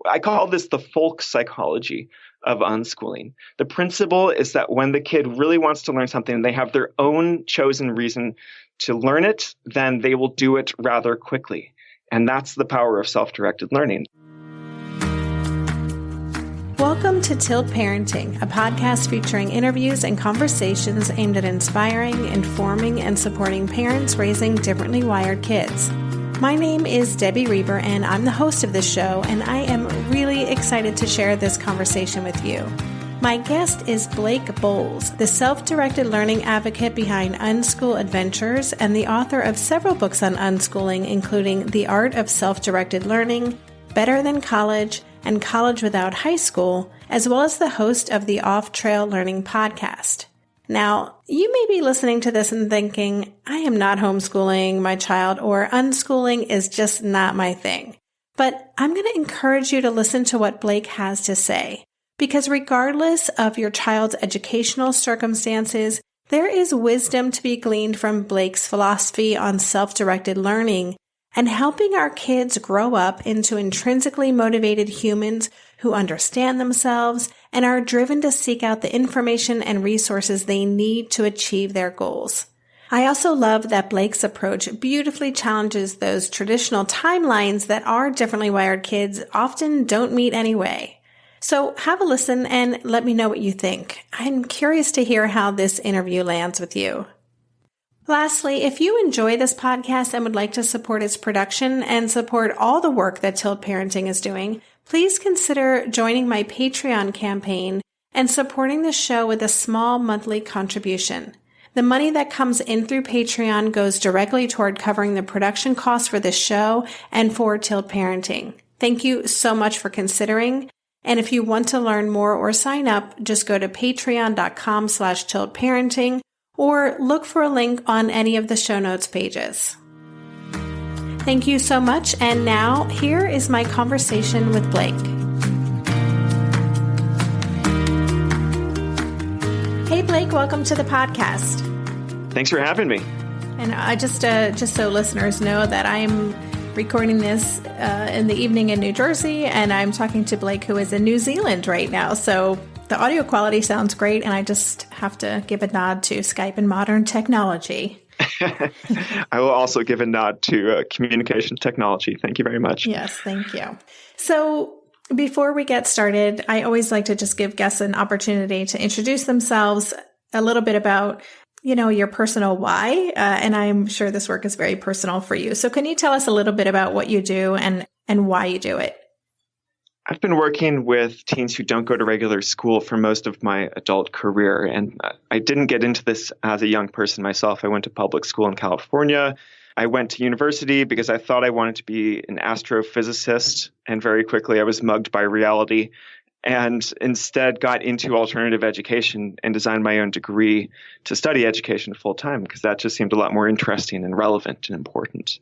I call this the folk psychology of unschooling. The principle is that when the kid really wants to learn something and they have their own chosen reason to learn it, then they will do it rather quickly. And that's the power of self-directed learning. Welcome to Tilt Parenting, a podcast featuring interviews and conversations aimed at inspiring, informing, and supporting parents raising differently wired kids. My name is Debbie Reber, and I'm the host of this show, and I am really excited to share this conversation with you. My guest is Blake Boles, the self-directed learning advocate behind Unschool Adventures and the author of several books on unschooling, including The Art of Self-Directed Learning, Better Than College, and College Without High School, as well as the host of the Off Trail Learning podcast. Now, you may be listening to this and thinking, I am not homeschooling my child, or unschooling is just not my thing. But I'm going to encourage you to listen to what Blake has to say, because regardless of your child's educational circumstances, there is wisdom to be gleaned from Blake's philosophy on self-directed learning and helping our kids grow up into intrinsically motivated humans who understand themselves and are driven to seek out the information and resources they need to achieve their goals. I also love that Blake's approach beautifully challenges those traditional timelines that our differently wired kids often don't meet anyway. So have a listen and let me know what you think. I'm curious to hear how this interview lands with you. Lastly, if you enjoy this podcast and would like to support its production and support all the work that Tilt Parenting is doing, please consider joining my Patreon campaign and supporting the show with a small monthly contribution. The money that comes in through Patreon goes directly toward covering the production costs for this show and for Tilt Parenting. Thank you so much for considering. And if you want to learn more or sign up, just go to patreon.com/tiltparenting or look for a link on any of the show notes pages. Thank you so much. And now here is my conversation with Blake. Hey, Blake, welcome to the podcast. Thanks for having me. And I just so listeners know that I'm recording this in the evening in New Jersey, and I'm talking to Blake, who is in New Zealand right now. So the audio quality sounds great, and I just have to give a nod to Skype and modern technology. I will also give a nod to communication technology. Thank you very much. Yes, thank you. So before we get started, I always like to just give guests an opportunity to introduce themselves, a little bit about, your personal why, and I'm sure this work is very personal for you. So can you tell us a little bit about what you do and why you do it? I've been working with teens who don't go to regular school for most of my adult career, and I didn't get into this as a young person myself. I went to public school in California. I went to university because I thought I wanted to be an astrophysicist, and very quickly I was mugged by reality and instead got into alternative education and designed my own degree to study education full time because that just seemed a lot more interesting and relevant and important.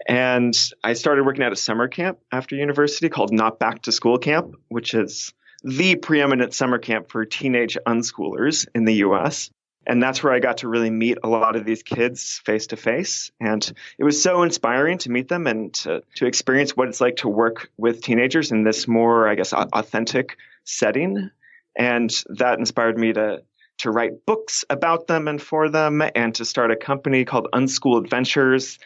And I started working at a summer camp after university called Not Back to School Camp, which is the preeminent summer camp for teenage unschoolers in the US. And that's where I got to really meet a lot of these kids face to face. And it was so inspiring to meet them and to experience what it's like to work with teenagers in this more, authentic setting. And that inspired me to write books about them and for them, and to start a company called Unschool Adventures,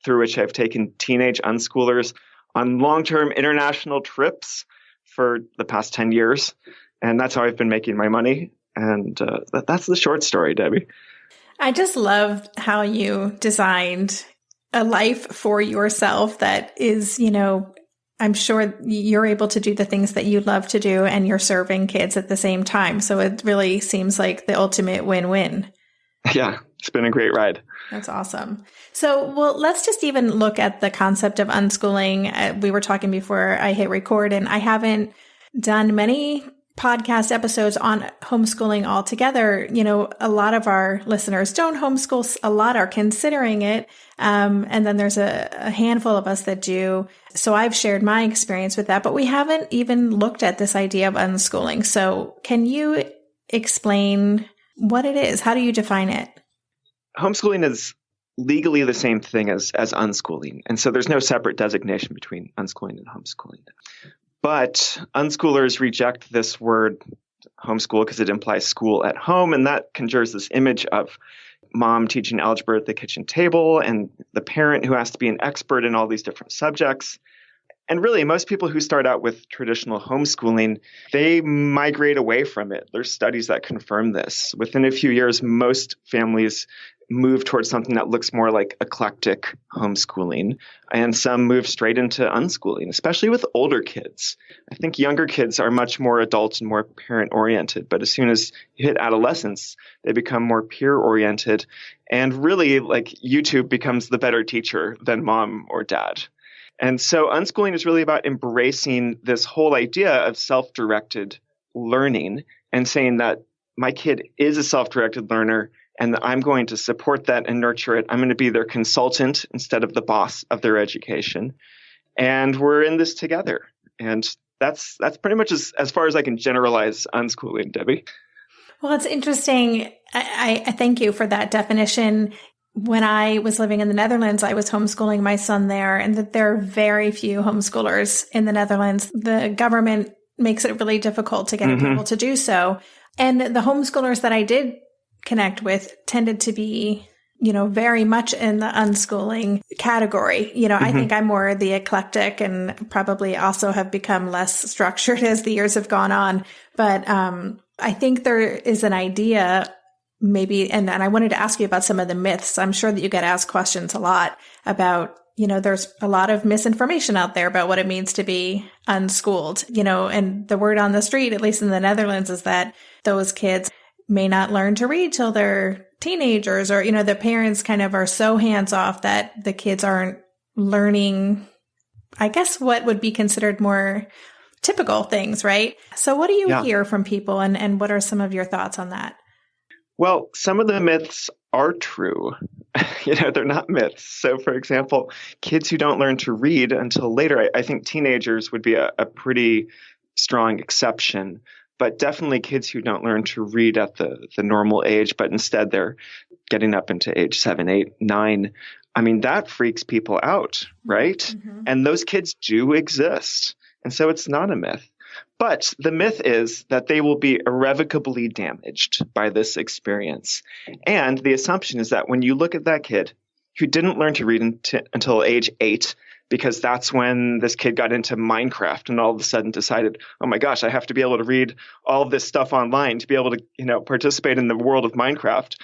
through which I've taken teenage unschoolers on long-term international trips for the past 10 years. And that's how I've been making my money. And that's the short story, Debbie. I just love how you designed a life for yourself that is, I'm sure you're able to do the things that you love to do and you're serving kids at the same time. So it really seems like the ultimate win-win. Yeah, it's been a great ride. That's awesome. So, let's just even look at the concept of unschooling. We were talking before I hit record, and I haven't done many podcast episodes on homeschooling altogether. A lot of our listeners don't homeschool. A lot are considering it. And then there's a handful of us that do. So I've shared my experience with that, but we haven't even looked at this idea of unschooling. So can you explain what it is? How do you define it? Homeschooling is legally the same thing as unschooling. And so there's no separate designation between unschooling and homeschooling. But unschoolers reject this word homeschool because it implies school at home. And that conjures this image of mom teaching algebra at the kitchen table and the parent who has to be an expert in all these different subjects. And really, most people who start out with traditional homeschooling, they migrate away from it. There's studies that confirm this. Within a few years, most families move towards something that looks more like eclectic homeschooling, and some move straight into unschooling, especially with older kids. I think younger kids are much more adult and more parent-oriented, but as soon as you hit adolescence, they become more peer-oriented. And really, like, YouTube becomes the better teacher than mom or dad. And so unschooling is really about embracing this whole idea of self-directed learning and saying that my kid is a self-directed learner and I'm going to support that and nurture it. I'm going to be their consultant instead of the boss of their education. And we're in this together. And that's pretty much as far as I can generalize unschooling, Debbie. Well, it's interesting. I thank you for that definition. When I was living in the Netherlands, I was homeschooling my son there, and that there are very few homeschoolers in the Netherlands. The government makes it really difficult to get people to do so. And the homeschoolers that I did connect with tended to be, very much in the unschooling category. I think I'm more the eclectic and probably also have become less structured as the years have gone on. But I think there is an idea maybe, and I wanted to ask you about some of the myths. I'm sure that you get asked questions a lot about, there's a lot of misinformation out there about what it means to be unschooled, and the word on the street, at least in the Netherlands, is that those kids may not learn to read till they're teenagers, or, the parents kind of are so hands off that the kids aren't learning, I guess, what would be considered more typical things, right? So what do you hear from people, and what are some of your thoughts on that? Well, some of the myths are true. They're not myths. So, for example, kids who don't learn to read until later, I think teenagers would be a pretty strong exception. But definitely kids who don't learn to read at the normal age, but instead they're getting up into age 7, 8, 9. I mean, that freaks people out, right? Mm-hmm. And those kids do exist. And so it's not a myth. But the myth is that they will be irrevocably damaged by this experience. And the assumption is that when you look at that kid who didn't learn to read until age 8, because that's when this kid got into Minecraft and all of a sudden decided, oh my gosh, I have to be able to read all of this stuff online to be able to, participate in the world of Minecraft.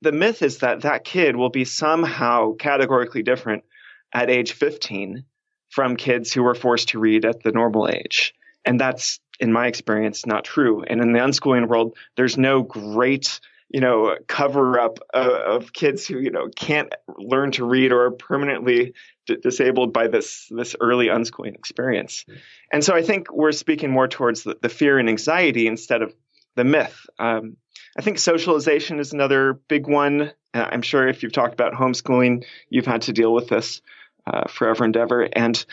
The myth is that that kid will be somehow categorically different at age 15 from kids who were forced to read at the normal age. And that's, in my experience, not true. And in the unschooling world, there's no great, cover up of kids who, can't learn to read or are permanently disabled by this early unschooling experience. And so I think we're speaking more towards the fear and anxiety instead of the myth. I think socialization is another big one. I'm sure if you've talked about homeschooling, you've had to deal with this forever and ever. And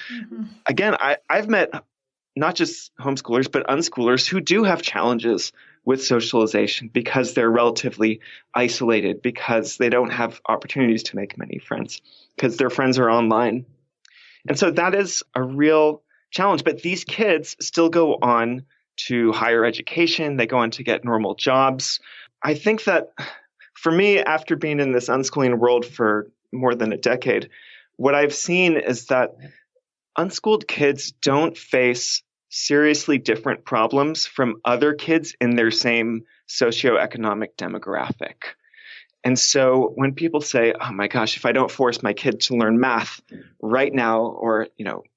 again, I've met not just homeschoolers, but unschoolers who do have challenges with socialization because they're relatively isolated, because they don't have opportunities to make many friends, because their friends are online. And so that is a real challenge. But these kids still go on to higher education. They go on to get normal jobs. I think that for me, after being in this unschooling world for more than a decade, what I've seen is that unschooled kids don't face seriously different problems from other kids in their same socioeconomic demographic. And so when people say, oh my gosh, if I don't force my kid to learn math right now, or,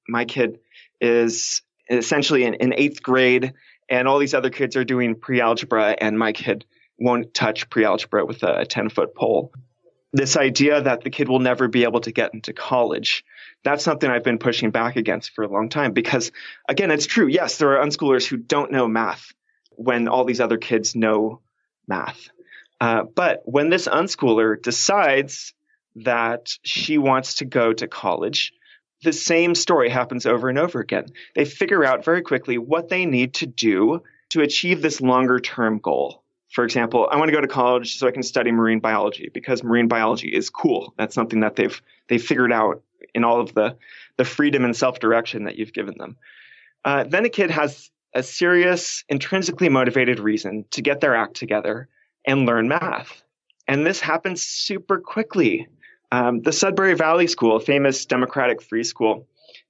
my kid is essentially in 8th grade and all these other kids are doing pre-algebra and my kid won't touch pre-algebra with a 10-foot pole. This idea that the kid will never be able to get into college, that's something I've been pushing back against for a long time because, again, it's true. Yes, there are unschoolers who don't know math when all these other kids know math. But when this unschooler decides that she wants to go to college, the same story happens over and over again. They figure out very quickly what they need to do to achieve this longer-term goal. For example, I want to go to college so I can study marine biology because marine biology is cool. That's something that they've figured out in all of the freedom and self-direction that you've given them. then a kid has a serious, intrinsically motivated reason to get their act together and learn math. And this happens super quickly. The Sudbury Valley School, a famous democratic free school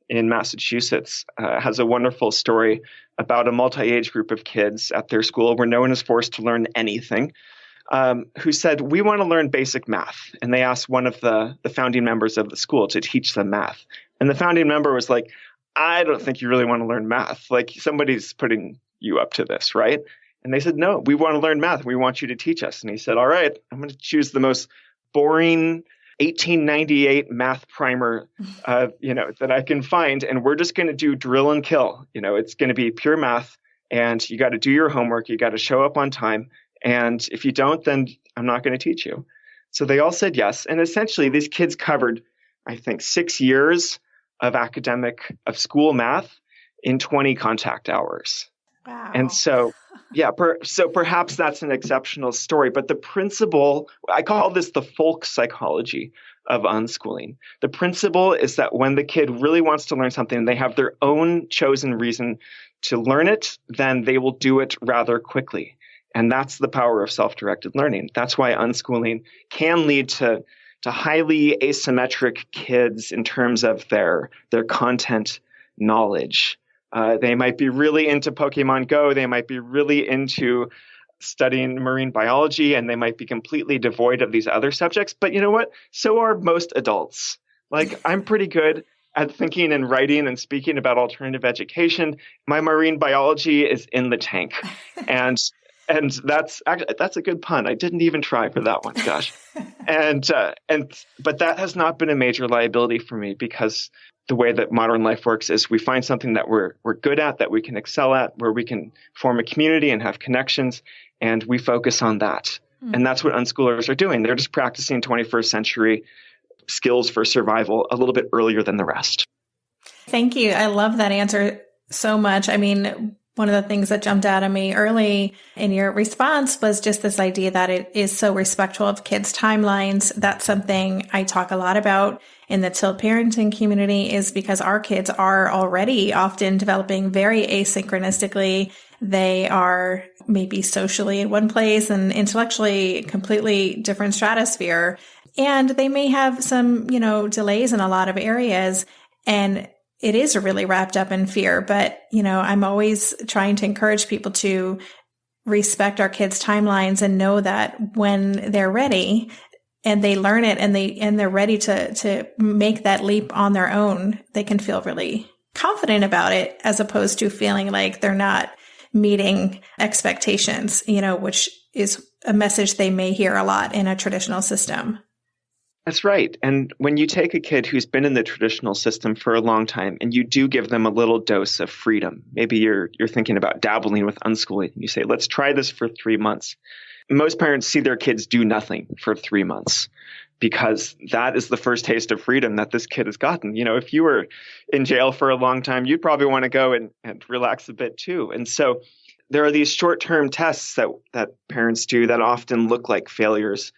in Massachusetts, has a wonderful story about a multi-age group of kids at their school where no one is forced to learn anything, who said, we want to learn basic math. And they asked one of the founding members of the school to teach them math. And the founding member was like, I don't think you really want to learn math. Like, somebody's putting you up to this, right? And they said, no, we want to learn math. We want you to teach us. And he said, all right, I'm going to choose the most boring 1898 math primer, that I can find. And we're just going to do drill and kill. It's going to be pure math, and you got to do your homework. You got to show up on time. And if you don't, then I'm not going to teach you. So they all said yes. And essentially these kids covered, I think, 6 years of school math in 20 contact hours. Wow. And so, so perhaps that's an exceptional story. But the principle, I call this the folk psychology of unschooling. The principle is that when the kid really wants to learn something and they have their own chosen reason to learn it, then they will do it rather quickly. And that's the power of self-directed learning. That's why unschooling can lead to highly asymmetric kids in terms of their content knowledge. They might be really into Pokemon Go. They might be really into studying marine biology, and they might be completely devoid of these other subjects. But you know what? So are most adults. Like, I'm pretty good at thinking and writing and speaking about alternative education. My marine biology is in the tank. And that's a good pun. I didn't even try for that one, gosh. But that has not been a major liability for me, because the way that modern life works is we find something that we're good at, that we can excel at, where we can form a community and have connections, and we focus on that. Mm. And that's what unschoolers are doing. They're just practicing 21st century skills for survival a little bit earlier than the rest. Thank you. I love that answer so much. I mean, one of the things that jumped out at me early in your response was just this idea that it is so respectful of kids' timelines. That's something I talk a lot about in the Tilt parenting community, is because our kids are already often developing very asynchronistically. They are maybe socially in one place and intellectually completely different stratosphere. And they may have some, delays in a lot of areas. And it is really wrapped up in fear. But, I'm always trying to encourage people to respect our kids' timelines and know that when they're ready and they learn it and they're ready to make that leap on their own, they can feel really confident about it, as opposed to feeling like they're not meeting expectations, which is a message they may hear a lot in a traditional system. That's right. And when you take a kid who's been in the traditional system for a long time and you do give them a little dose of freedom, maybe you're thinking about dabbling with unschooling, you say, let's try this for 3 months. Most parents see their kids do nothing for 3 months, because that is the first taste of freedom that this kid has gotten. If you were in jail for a long time, you'd probably want to go and relax a bit too. And so there are these short-term tests that parents do that often look like failures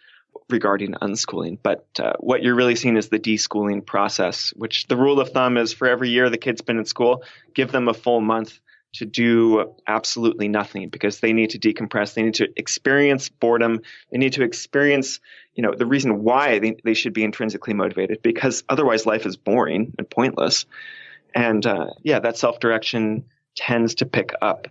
regarding unschooling. But what you're really seeing is the deschooling process, which the rule of thumb is for every year the kid's been in school, give them a full month to do absolutely nothing, because they need to decompress. They need to experience boredom. They need to experience, the reason why they should be intrinsically motivated, because otherwise life is boring and pointless. And that self-direction tends to pick up.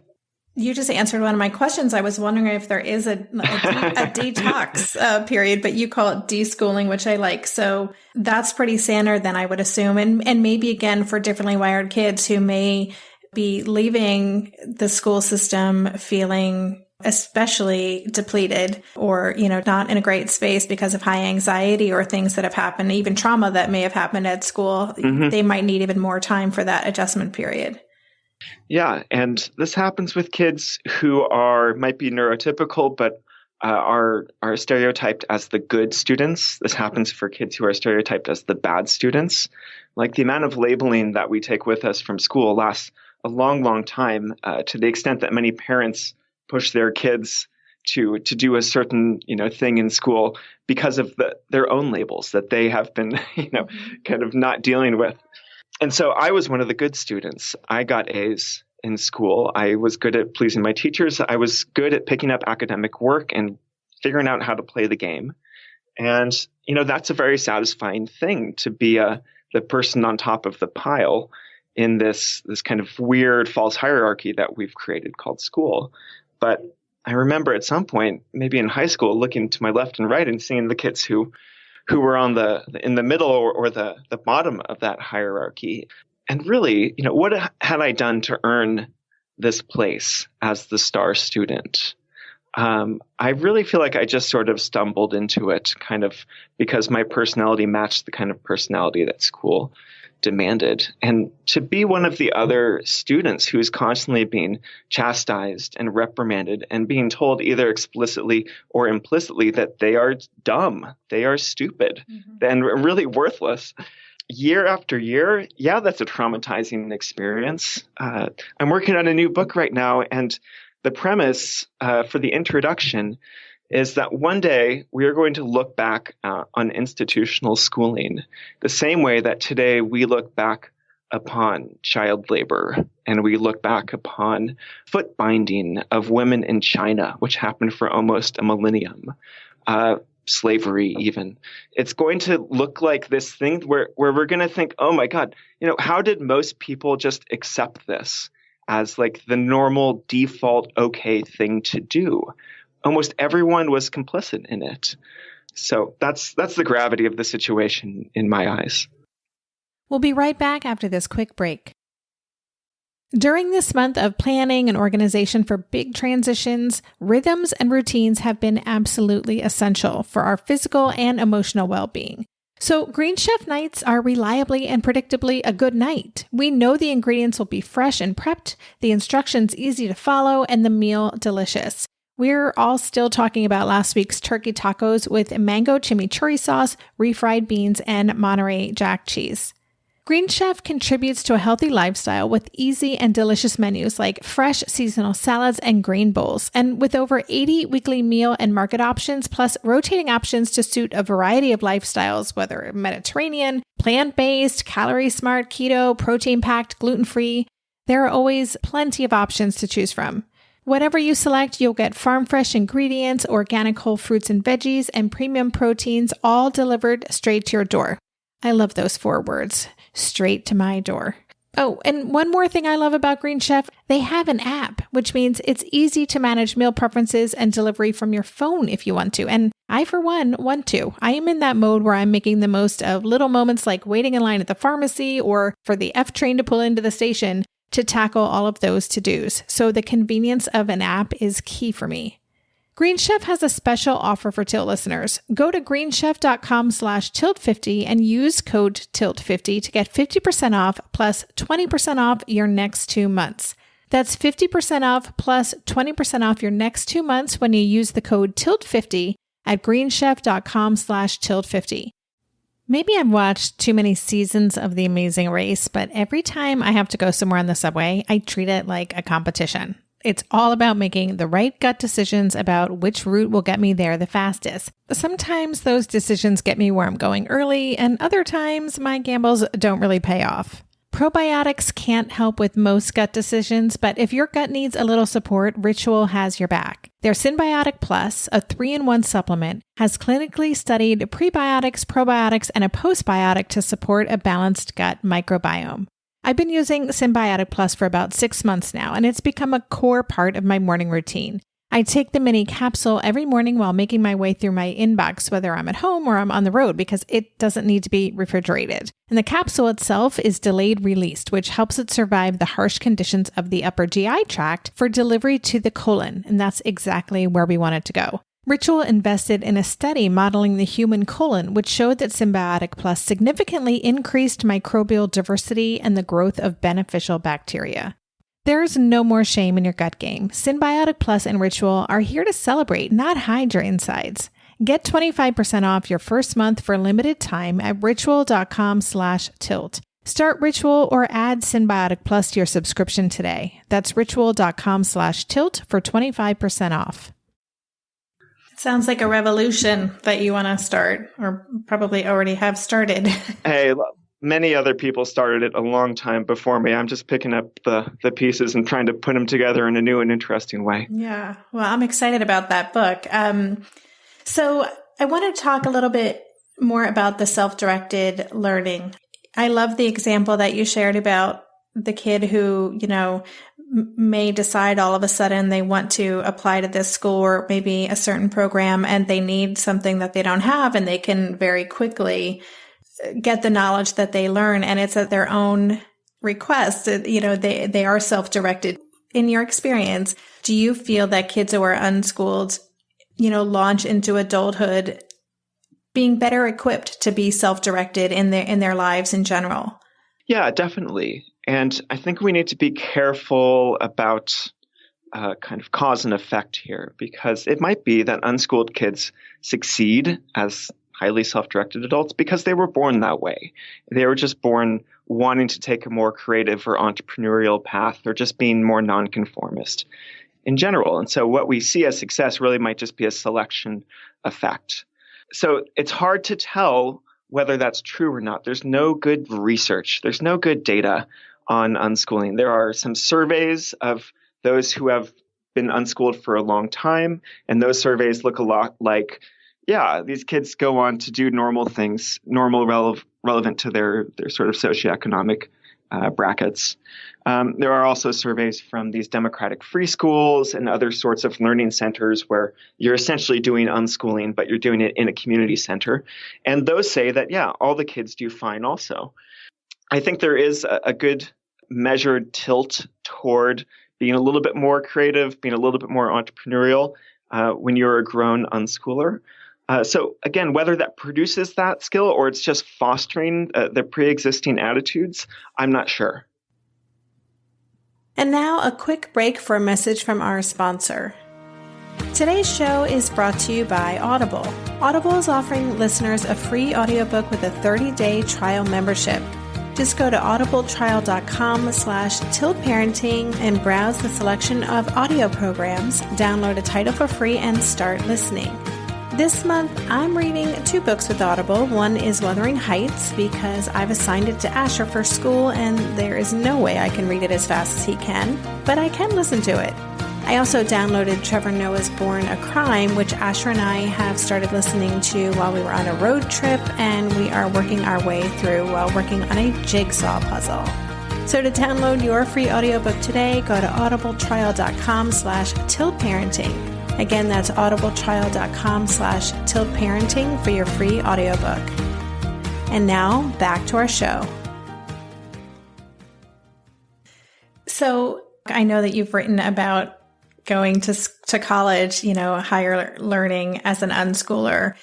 You just answered one of my questions. I was wondering if there is a detox period, but you call it deschooling, which I like. So that's pretty standard then, I would assume. And maybe again for differently wired kids who may be leaving the school system feeling especially depleted, or, not in a great space because of high anxiety or things that have happened, even trauma that may have happened at school. Mm-hmm. They might need even more time for that adjustment period. Yeah, and this happens with kids who might be neurotypical, but are stereotyped as the good students. This happens for kids who are stereotyped as the bad students. Like, the amount of labeling that we take with us from school lasts a long, long time, to the extent that many parents push their kids to do a certain, thing in school because of their own labels that they have been, kind of not dealing with. And so I was one of the good students. I got A's in school. I was good at pleasing my teachers. I was good at picking up academic work and figuring out how to play the game. And, that's a very satisfying thing to be the person on top of the pile in this kind of weird false hierarchy that we've created called school. But I remember at some point, maybe in high school, looking to my left and right and seeing the kids who were in the middle or the bottom of that hierarchy. And really, what had I done to earn this place as the star student? I really feel like I just sort of stumbled into it kind of because my personality matched the kind of personality that school demanded. And to be one of the other students who's constantly being chastised and reprimanded and being told either explicitly or implicitly that they are dumb, they are stupid, and really worthless. Year after year, yeah, that's a traumatizing experience. I'm working on a new book right now, and the premise for the introduction is that one day we are going to look back on institutional schooling the same way that today we look back upon child labor and we look back upon foot binding of women in China, which happened for almost a millennium, slavery even. It's going to look like this thing where we're going to think, oh my God, how did most people just accept this as like the normal default okay thing to do? Almost everyone was complicit in it. So that's the gravity of the situation in my eyes. We'll be right back after this quick break. During this month of planning and organization for big transitions, rhythms and routines have been absolutely essential for our physical and emotional well-being. So Green Chef nights are reliably and predictably a good night. We know the ingredients will be fresh and prepped, the instructions easy to follow, and the meal delicious. We're all still talking about last week's turkey tacos with mango chimichurri sauce, refried beans, and Monterey Jack cheese. Green Chef contributes to a healthy lifestyle with easy and delicious menus like fresh seasonal salads and green bowls. And with over 80 weekly meal and market options, plus rotating options to suit a variety of lifestyles, whether Mediterranean, plant-based, calorie-smart, keto, protein-packed, gluten-free, there are always plenty of options to choose from. Whatever you select, you'll get farm-fresh ingredients, organic whole fruits and veggies, and premium proteins, all delivered straight to your door. I love those 4 words, straight to my door. Oh, and one more thing I love about Green Chef, they have an app, which means it's easy to manage meal preferences and delivery from your phone if you want to. And I, for one, want to. I am in that mode where I'm making the most of little moments like waiting in line at the pharmacy or for the F train to pull into the station to tackle all of those to-dos. So the convenience of an app is key for me. Green Chef has a special offer for Tilt listeners. Go to greenchef.com/tilt50 and use code TILT50 to get 50% off plus 20% off your next 2 months. That's 50% off plus 20% off your next 2 months when you use the code TILT50 at greenchef.com/tilt50. Maybe I've watched too many seasons of The Amazing Race, but every time I have to go somewhere on the subway, I treat it like a competition. It's all about making the right gut decisions about which route will get me there the fastest. Sometimes those decisions get me where I'm going early, and other times my gambles don't really pay off. Probiotics can't help with most gut decisions, but if your gut needs a little support, Ritual has your back. Their Synbiotic Plus, a 3-in-1 supplement, has clinically studied prebiotics, probiotics, and a postbiotic to support a balanced gut microbiome. I've been using Synbiotic Plus for about 6 months now, and it's become a core part of my morning routine. I take the mini capsule every morning while making my way through my inbox, whether I'm at home or I'm on the road, because it doesn't need to be refrigerated. And the capsule itself is delayed released, which helps it survive the harsh conditions of the upper GI tract for delivery to the colon, and that's exactly where we want it to go. Ritual invested in a study modeling the human colon, which showed that Synbiotic Plus significantly increased microbial diversity and the growth of beneficial bacteria. There's no more shame in your gut game. Synbiotic Plus and Ritual are here to celebrate, not hide your insides. Get 25% off your first month for limited time at ritual.com/tilt. Start Ritual or add Synbiotic Plus to your subscription today. That's ritual.com/tilt for 25% off. It sounds like a revolution that you want to start, or probably already have started. Hey, many other people started it a long time before me. I'm just picking up the pieces and trying to put them together in a new and interesting way. Yeah. Well, I'm excited about that book. So I want to talk a little bit more about the self-directed learning. I love the example that you shared about the kid who, may decide all of a sudden they want to apply to this school or maybe a certain program, and they need something that they don't have, and they can very quickly get the knowledge that they learn, and it's at their own request. They are self-directed. In your experience, do you feel that kids who are unschooled, launch into adulthood being better equipped to be self-directed in their lives in general? Yeah, definitely. And I think we need to be careful about kind of cause and effect here, because it might be that unschooled kids succeed as highly self-directed adults because they were born that way. They were just born wanting to take a more creative or entrepreneurial path, or just being more nonconformist in general. And so what we see as success really might just be a selection effect. So it's hard to tell whether that's true or not. There's no good research. There's no good data on unschooling. There are some surveys of those who have been unschooled for a long time, and those surveys look a lot like, yeah, these kids go on to do normal things, relevant to their sort of socioeconomic brackets. There are also surveys from these democratic free schools and other sorts of learning centers where you're essentially doing unschooling, but you're doing it in a community center. And those say that, yeah, all the kids do fine also. I think there is a good measured tilt toward being a little bit more creative, being a little bit more entrepreneurial when you're a grown unschooler. So again, whether that produces that skill or it's just fostering the pre-existing attitudes, I'm not sure. And now a quick break for a message from our sponsor. Today's show is brought to you by Audible. Audible is offering listeners a free audiobook with a 30-day trial membership. Just go to audibletrial.com/tiltparenting and browse the selection of audio programs, download a title for free, and start listening. This month, I'm reading 2 books with Audible. One is Wuthering Heights, because I've assigned it to Asher for school, and there is no way I can read it as fast as he can, but I can listen to it. I also downloaded Trevor Noah's Born a Crime, which Asher and I have started listening to while we were on a road trip, and we are working our way through while working on a jigsaw puzzle. So to download your free audiobook today, go to audibletrial.com/tiltparenting. Again, that's audibletrial.com/tiltparenting for your free audiobook. And now back to our show. So I know that you've written about going to college, higher learning as an unschooler.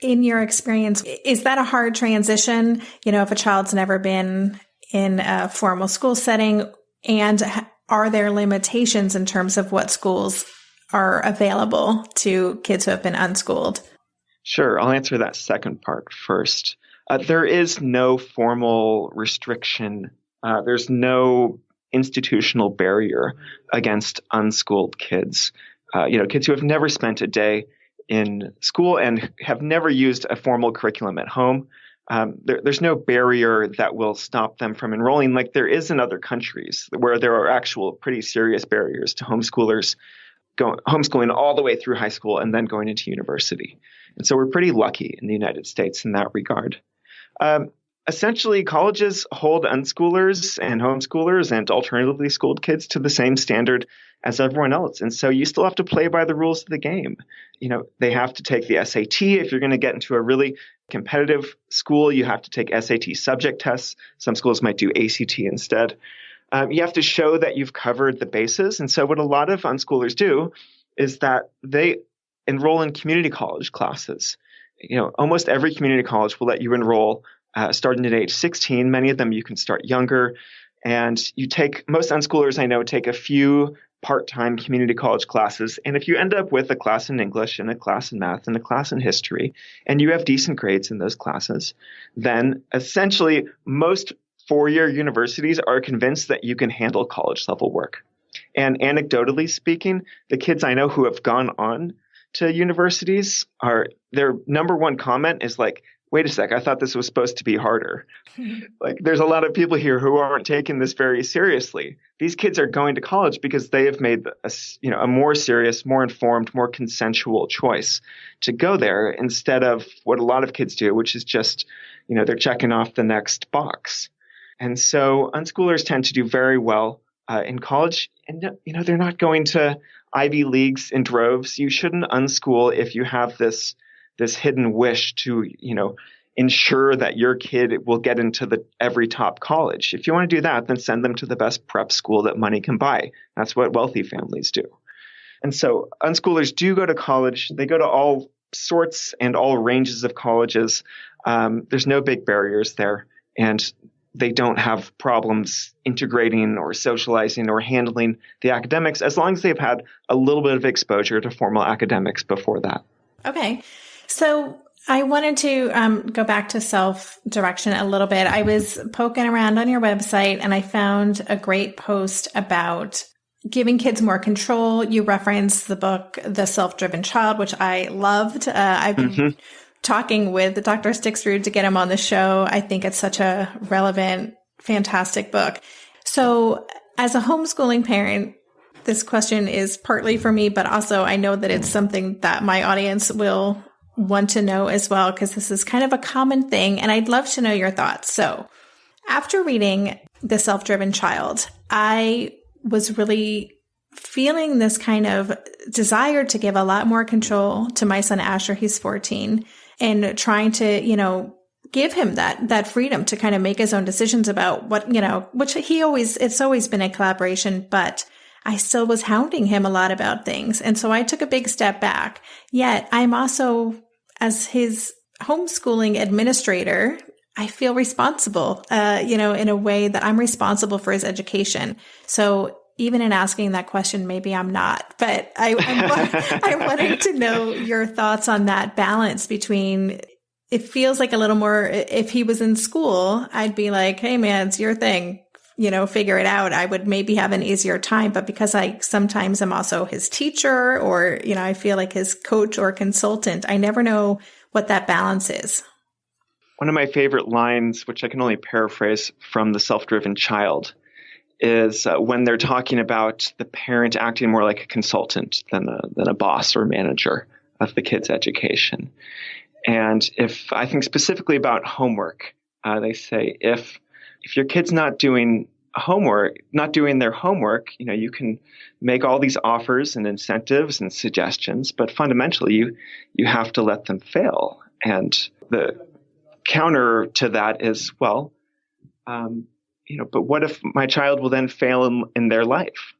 In your experience, is that a hard transition? If a child's never been in a formal school setting, and are there limitations in terms of what schools are available to kids who have been unschooled? Sure. I'll answer that second part first. There is no formal restriction. There's no institutional barrier against unschooled kids. Kids who have never spent a day in school and have never used a formal curriculum at home. There's no barrier that will stop them from enrolling, like there is in other countries where there are actual pretty serious barriers to homeschoolers homeschooling all the way through high school and then going into university. And so we're pretty lucky in the United States in that regard. Essentially, colleges hold unschoolers and homeschoolers and alternatively schooled kids to the same standard as everyone else. And so you still have to play by the rules of the game. They have to take the SAT. If you're going to get into a really competitive school, you have to take SAT subject tests. Some schools might do ACT instead. You have to show that you've covered the bases. And so what a lot of unschoolers do is that they enroll in community college classes. Almost every community college will let you enroll starting at age 16. Many of them you can start younger. And most unschoolers I know take a few part-time community college classes. And if you end up with a class in English and a class in math and a class in history, and you have decent grades in those classes, then essentially most four-year universities are convinced that you can handle college-level work. And anecdotally speaking, the kids I know who have gone on to universities their number one comment is like, wait a sec, I thought this was supposed to be harder. Like, there's a lot of people here who aren't taking this very seriously. These kids are going to college because they have made a more serious, more informed, more consensual choice to go there instead of what a lot of kids do, which is just, they're checking off the next box. And so unschoolers tend to do very well in college. And, they're not going to Ivy Leagues in droves. You shouldn't unschool if you have this hidden wish to, ensure that your kid will get into every top college. If you want to do that, then send them to the best prep school that money can buy. That's what wealthy families do. And so unschoolers do go to college. They go to all sorts and all ranges of colleges. There's no big barriers there. And they don't have problems integrating or socializing or handling the academics as long as they've had a little bit of exposure to formal academics before that. Okay. So I wanted to go back to self-direction a little bit. I was poking around on your website and I found a great post about giving kids more control. You referenced the book, The Self-Driven Child, which I loved. I've been talking with Dr. Stixrud to get him on the show. I think it's such a relevant, fantastic book. So as a homeschooling parent, this question is partly for me, but also I know that it's something that my audience will want to know as well, because this is kind of a common thing, and I'd love to know your thoughts. So after reading The Self-Driven Child, I was really feeling this kind of desire to give a lot more control to my son Asher. He's 14, and trying to, give him that freedom to kind of make his own decisions about what, which it's always been a collaboration, but I still was hounding him a lot about things. And so I took a big step back. Yet I'm also, as his homeschooling administrator, I feel responsible, in a way that I'm responsible for his education. So even in asking that question, maybe I'm not, but I wanted to know your thoughts on that balance between, it feels like a little more, if he was in school, I'd be like, hey man, it's your thing, figure it out. I would maybe have an easier time, but because I sometimes am also his teacher or, I feel like his coach or consultant, I never know what that balance is. One of my favorite lines, which I can only paraphrase from The Self-Driven Child, is when they're talking about the parent acting more like a consultant than a boss or manager of the kid's education. And if I think specifically about homework, they say if your kid's not doing their homework, you can make all these offers and incentives and suggestions, but fundamentally you have to let them fail. And the counter to that is, but what if my child will then fail in their life?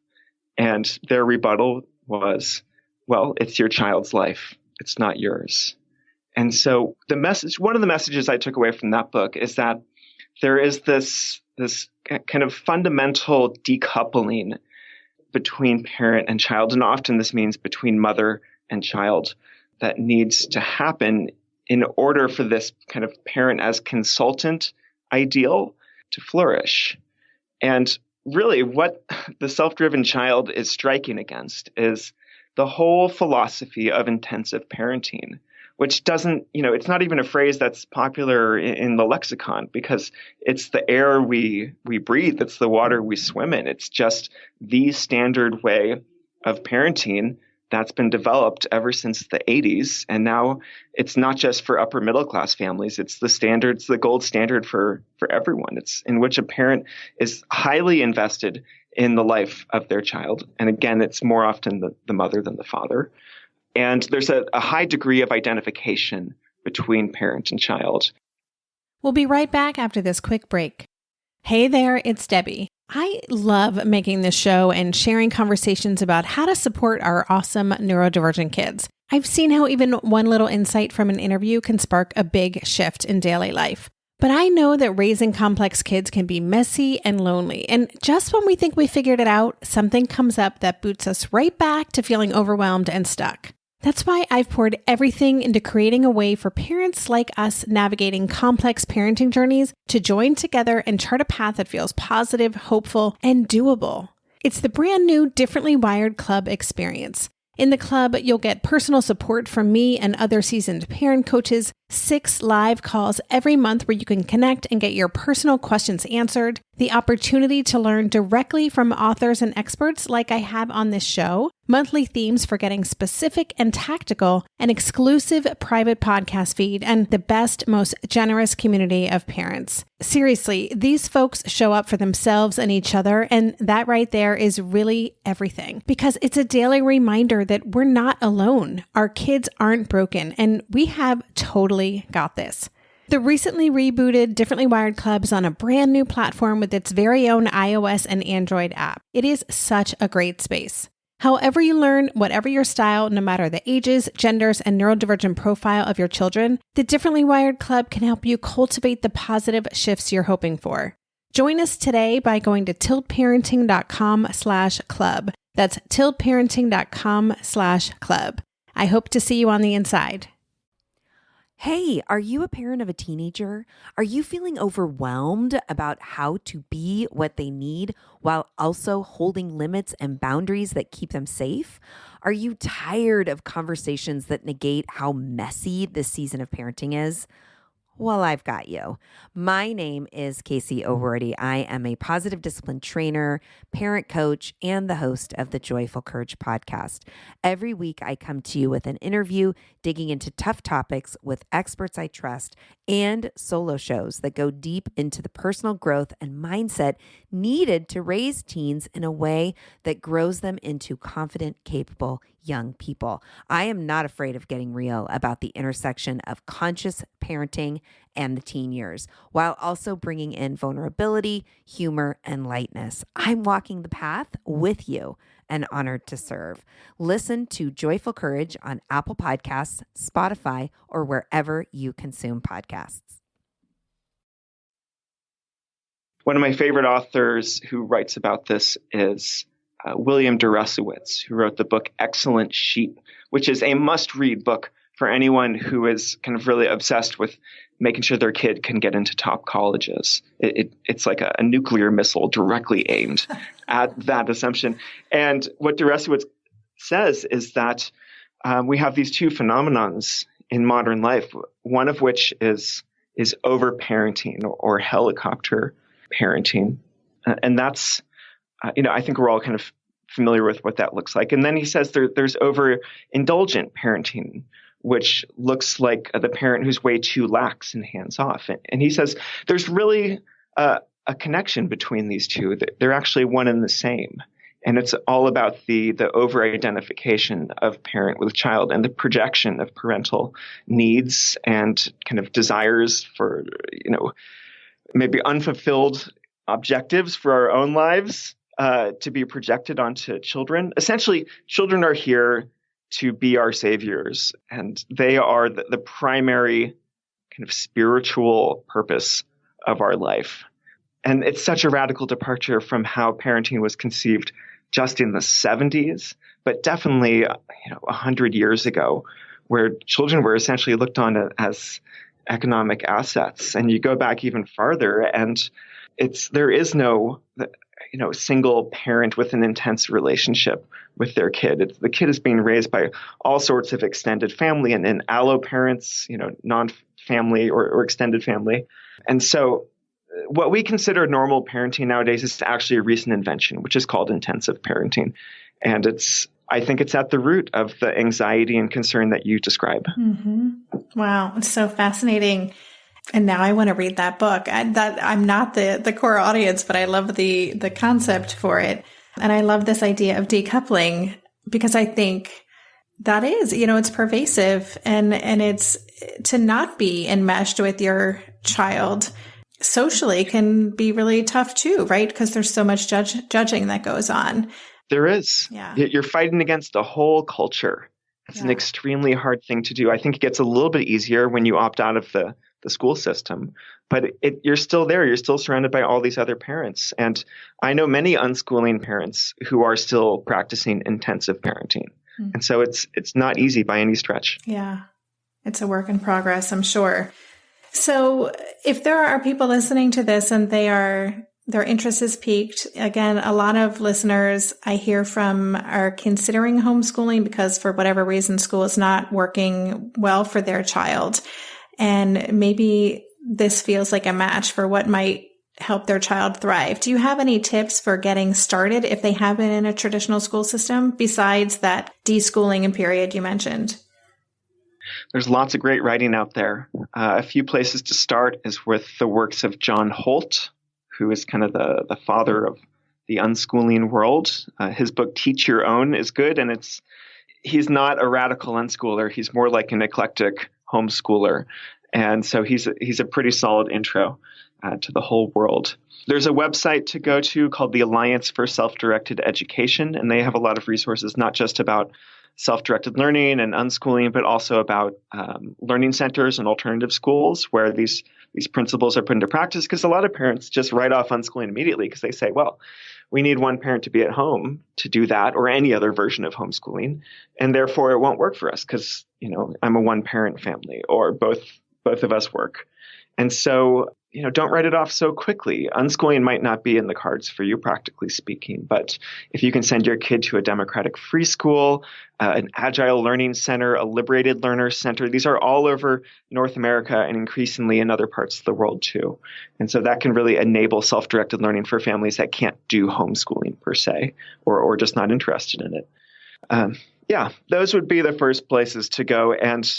And their rebuttal was, well, it's your child's life. It's not yours. And so one of the messages I took away from that book is that there is this kind of fundamental decoupling between parent and child. And often this means between mother and child that needs to happen in order for this kind of parent as consultant ideal to flourish. And really what The Self-Driven Child is striking against is the whole philosophy of intensive parenting, which doesn't, it's not even a phrase that's popular in the lexicon because it's the air we breathe. It's the water we swim in. It's just the standard way of parenting that's been developed ever since the 80s. And now it's not just for upper middle class families. It's the gold standard for everyone. It's in which a parent is highly invested in the life of their child. And again, it's more often the mother than the father. And there's a high degree of identification between parent and child. We'll be right back after this quick break. Hey there, it's Debbie. I love making this show and sharing conversations about how to support our awesome neurodivergent kids. I've seen how even one little insight from an interview can spark a big shift in daily life. But I know that raising complex kids can be messy and lonely. And just when we think we figured it out, something comes up that boots us right back to feeling overwhelmed and stuck. That's why I've poured everything into creating a way for parents like us navigating complex parenting journeys to join together and chart a path that feels positive, hopeful, and doable. It's the brand new Differently Wired Club experience. In the club, you'll get personal support from me and other seasoned parent coaches, 6 live calls every month where you can connect and get your personal questions answered, the opportunity to learn directly from authors and experts like I have on this show, monthly themes for getting specific and tactical, an exclusive private podcast feed, and the best, most generous community of parents. Seriously, these folks show up for themselves and each other, and that right there is really everything, because it's a daily reminder that we're not alone. Our kids aren't broken, and we have totally got this. The recently rebooted Differently Wired Club is on a brand new platform with its very own iOS and Android app. It is such a great space. However you learn, whatever your style, no matter the ages, genders, and neurodivergent profile of your children, the Differently Wired Club can help you cultivate the positive shifts you're hoping for. Join us today by going to tiltparenting.com/club. That's tiltparenting.com/club. I hope to see you on the inside. Hey, are you a parent of a teenager? Are you feeling overwhelmed about how to be what they need while also holding limits and boundaries that keep them safe? Are you tired of conversations that negate how messy this season of parenting is? Well, I've got you. My name is Casey O'Rourke. I am a positive discipline trainer, parent coach, and the host of the Joyful Courage podcast. Every week, I come to you with an interview digging into tough topics with experts I trust and solo shows that go deep into the personal growth and mindset needed to raise teens in a way that grows them into confident, capable young people. I am not afraid of getting real about the intersection of conscious parenting and the teen years, while also bringing in vulnerability, humor, and lightness. I'm walking the path with you and honored to serve. Listen to Joyful Courage on Apple Podcasts, Spotify, or wherever you consume podcasts. One of my favorite authors who writes about this is William Deresiewicz, who wrote the book Excellent Sheep, which is a must-read book for anyone who is kind of really obsessed with making sure their kid can get into top colleges. It's like a nuclear missile directly aimed at that assumption. And what Deresiewicz says is that we have these two phenomenons in modern life, one of which is overparenting or helicopter parenting. And that's I think we're all kind of familiar with what that looks like. And then he says there's overindulgent parenting, which looks like the parent who's way too lax and hands-off. And he says there's really a connection between these two. They're actually one and the same. And it's all about the over-identification of parent with child and the projection of parental needs and kind of desires for, maybe unfulfilled objectives for our own lives. To be projected onto children. Essentially, children are here to be our saviors, and they are the primary kind of spiritual purpose of our life. And it's such a radical departure from how parenting was conceived just in the 70s, but definitely 100 years ago, where children were essentially looked on as economic assets. And you go back even farther, and there is no single parent with an intense relationship with their kid. The kid is being raised by all sorts of extended family and allo parents, non-family or extended family. And so what we consider normal parenting nowadays is actually a recent invention, which is called intensive parenting. And I think it's at the root of the anxiety and concern that you describe. Mm-hmm. Wow. It's so fascinating. And now I want to read that book. I'm not the core audience, but I love the concept for it. And I love this idea of decoupling, because I think that is, it's pervasive and it's to not be enmeshed with your child socially can be really tough too, right? Because there's so much judging that goes on. There is. Yeah. You're fighting against a whole culture. It's an extremely hard thing to do. I think it gets a little bit easier when you opt out of the school system, but you're still there. You're still surrounded by all these other parents. And I know many unschooling parents who are still practicing intensive parenting. Mm. And so it's not easy by any stretch. Yeah. It's a work in progress, I'm sure. So if there are people listening to this and they are their interest is piqued. Again, a lot of listeners I hear from are considering homeschooling because for whatever reason, school is not working well for their child. And maybe this feels like a match for what might help their child thrive. Do you have any tips for getting started if they have been in a traditional school system besides that deschooling and period you mentioned? There's lots of great writing out there. A few places to start is with the works of John Holt, who is kind of the father of the unschooling world. His book, Teach Your Own, is good. And he's not a radical unschooler. He's more like an eclectic homeschooler. And so he's a pretty solid intro to the whole world. There's a website to go to called the Alliance for Self-Directed Education. And they have a lot of resources, not just about self-directed learning and unschooling, but also about learning centers and alternative schools where these principles are put into practice. Because a lot of parents just write off unschooling immediately because they say, well, we need one parent to be at home to do that or any other version of homeschooling. And therefore, it won't work for us because, I'm a one-parent family or both of us work. And so, don't write it off so quickly. Unschooling might not be in the cards for you, practically speaking. But if you can send your kid to a democratic free school, an agile learning center, a liberated learner center, these are all over North America and increasingly in other parts of the world too. And so that can really enable self-directed learning for families that can't do homeschooling per se, or just not interested in it. Those would be the first places to go. And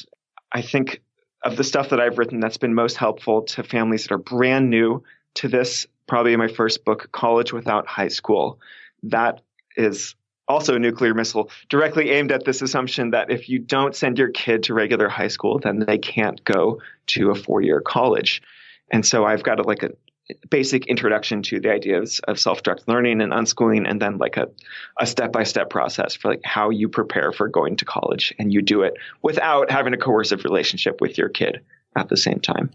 I think of the stuff that I've written that's been most helpful to families that are brand new to this, probably my first book, College Without High School. That is also a nuclear missile directly aimed at this assumption that if you don't send your kid to regular high school, then they can't go to a 4-year college. And so I've got a basic introduction to the ideas of self-directed learning and unschooling, and then a step-by-step process for how you prepare for going to college, and you do it without having a coercive relationship with your kid at the same time.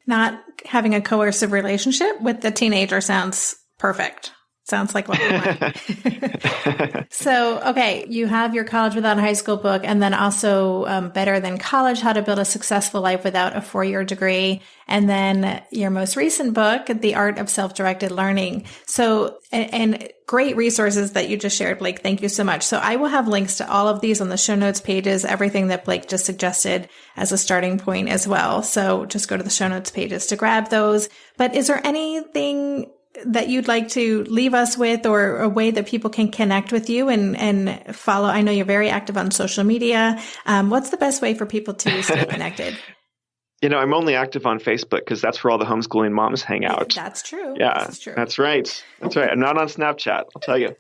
Not having a coercive relationship with the teenager sounds perfect. Sounds like what we want. So, okay, you have your College Without a High School book, and then also Better Than College, How to Build a Successful Life Without a 4-Year Degree. And then your most recent book, The Art of Self-Directed Learning. So, and great resources that you just shared, Blake. Thank you so much. So I will have links to all of these on the show notes pages, everything that Blake just suggested as a starting point as well. So just go to the show notes pages to grab those. But is there anything that you'd like to leave us with, or a way that people can connect with you and follow? I know you're very active on social media. What's the best way for people to stay connected? I'm only active on Facebook because that's where all the homeschooling moms hang out. That's true. Yeah, that's true. That's right. I'm not on Snapchat, I'll tell you.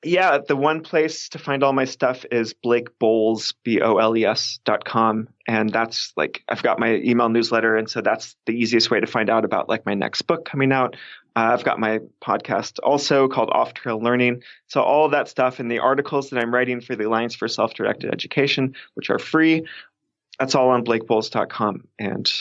The one place to find all my stuff is Blake Boles, BOLES.com. And that's I've got my email newsletter. And so that's the easiest way to find out about my next book coming out. I've got my podcast also called Off Trail Learning. So all of that stuff and the articles that I'm writing for the Alliance for Self-Directed Education, which are free, that's all on BlakeBoles.com. And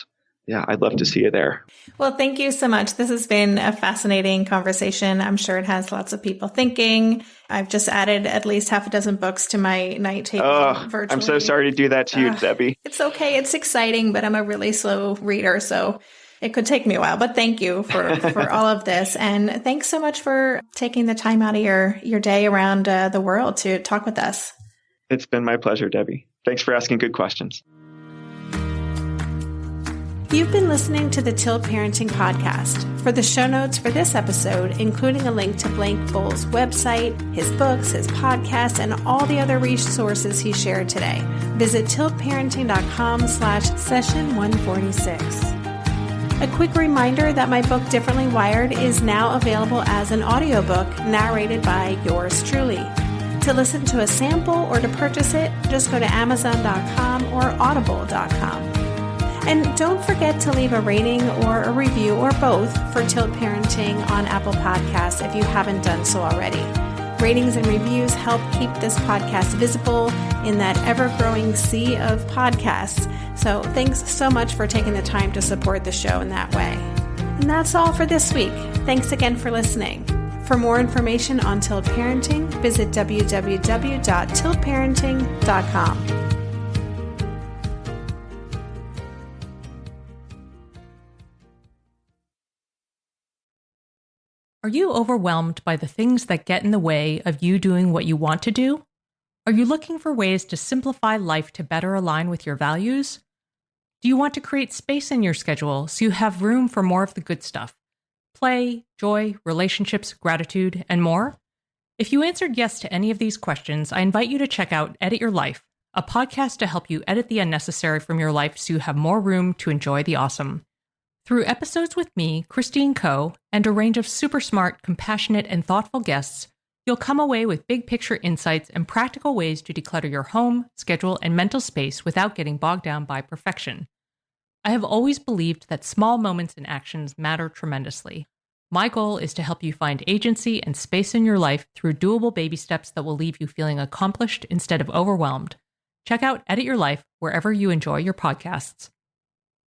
I'd love to see you there. Well, thank you so much. This has been a fascinating conversation. I'm sure it has lots of people thinking. I've just added at least half a dozen books to my night table virtually. I'm so sorry to do that to you, Debbie. It's okay. It's exciting, but I'm a really slow reader, so it could take me a while. But thank you for all of this. And thanks so much for taking the time out of your day around the world to talk with us. It's been my pleasure, Debbie. Thanks for asking good questions. You've been listening to the Tilt Parenting Podcast. For the show notes for this episode, including a link to Blake Boles' website, his books, his podcast, and all the other resources he shared today, visit tiltparenting.com/session 146. A quick reminder that my book, Differently Wired, is now available as an audiobook narrated by yours truly. To listen to a sample or to purchase it, just go to Amazon.com or Audible.com. And don't forget to leave a rating or a review or both for Tilt Parenting on Apple Podcasts if you haven't done so already. Ratings and reviews help keep this podcast visible in that ever-growing sea of podcasts. So thanks so much for taking the time to support the show in that way. And that's all for this week. Thanks again for listening. For more information on Tilt Parenting, visit www.tiltparenting.com. Are you overwhelmed by the things that get in the way of you doing what you want to do? Are you looking for ways to simplify life to better align with your values? Do you want to create space in your schedule so you have room for more of the good stuff? Play, joy, relationships, gratitude, and more? If you answered yes to any of these questions, I invite you to check out Edit Your Life, a podcast to help you edit the unnecessary from your life so you have more room to enjoy the awesome. Through episodes with me, Christine Coe, and a range of super smart, compassionate, and thoughtful guests, you'll come away with big picture insights and practical ways to declutter your home, schedule, and mental space without getting bogged down by perfection. I have always believed that small moments and actions matter tremendously. My goal is to help you find agency and space in your life through doable baby steps that will leave you feeling accomplished instead of overwhelmed. Check out Edit Your Life wherever you enjoy your podcasts.